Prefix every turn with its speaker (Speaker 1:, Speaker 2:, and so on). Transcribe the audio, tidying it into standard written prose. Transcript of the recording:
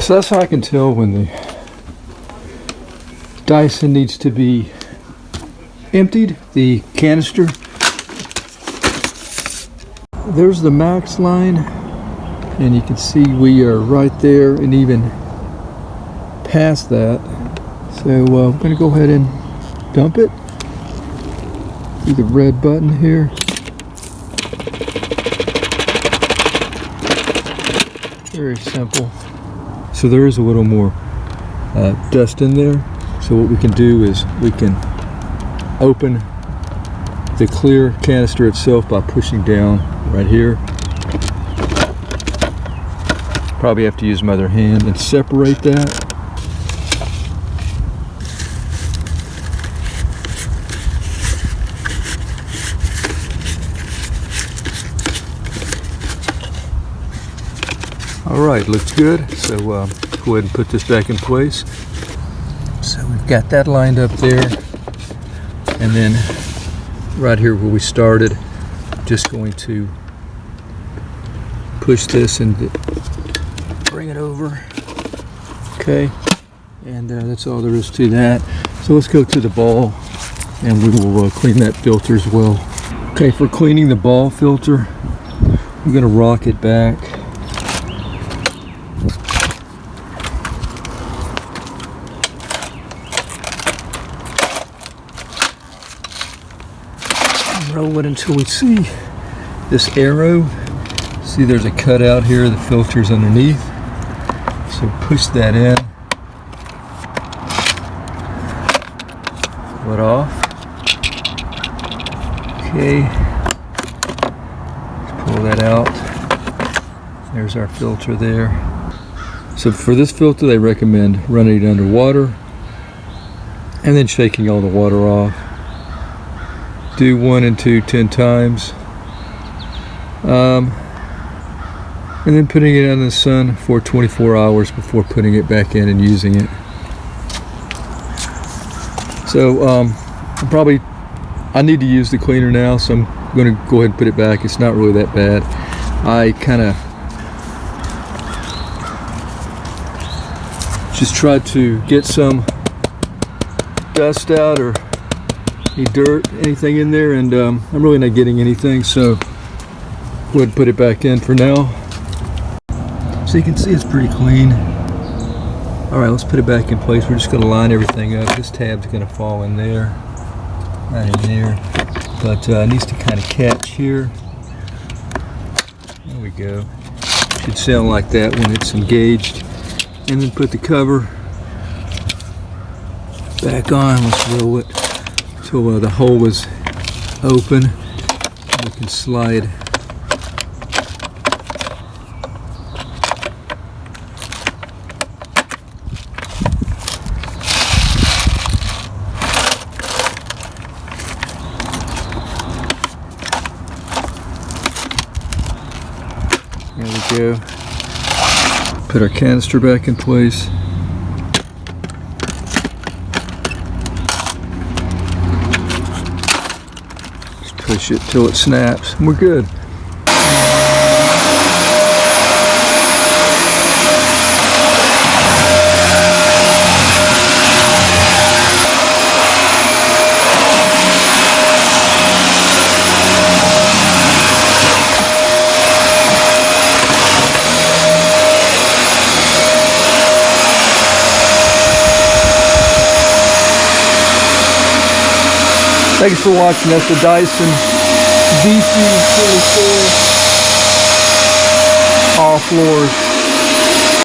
Speaker 1: So that's how I can tell when the Dyson needs to be emptied, the canister. There's the max line, and you can see we are right there and even past that. So I'm going to go ahead and dump it through the red button here. Very simple. So there is a little more dust in there. So what we can do is we can open the clear canister itself by pushing down right here. Probably have to use my other hand and separate that. Alright, looks good. So go ahead and put this back in place. So we've got that lined up there. And then right here where we started, just going to push this and bring it over. Okay, and that's all there is to that. So let's go to the ball and we will clean that filter as well. Okay, for cleaning the ball filter, I'm going to rock it back. Roll it until we see this arrow. See, there's a cutout here, the filter's underneath. So push that in. Pull it off. Okay. Let's pull that out. There's our filter there. So for this filter, they recommend running it underwater and then shaking all the water off. Do 1 and 2 10 times. And then putting it out in the sun for 24 hours before putting it back in and using it. So I need to use the cleaner now, so I'm going to go ahead and put it back. It's not really that bad. I kind of just tried to get some dust out or any dirt, anything in there, and I'm really not getting anything, so go ahead and put it back in for now. So you can see it's pretty clean. Alright, let's put it back in place. We're just going to line everything up. This tab's going to fall in there, right in there, but it needs to kind of catch here. There we go. Should sound like that when it's engaged. And then put the cover back on. Let's roll it until the hole is open. We can slide there we go. Put our canister back in place. Just push it till it snaps, and we're good. Thanks for watching. That's the Dyson DC24 all floors.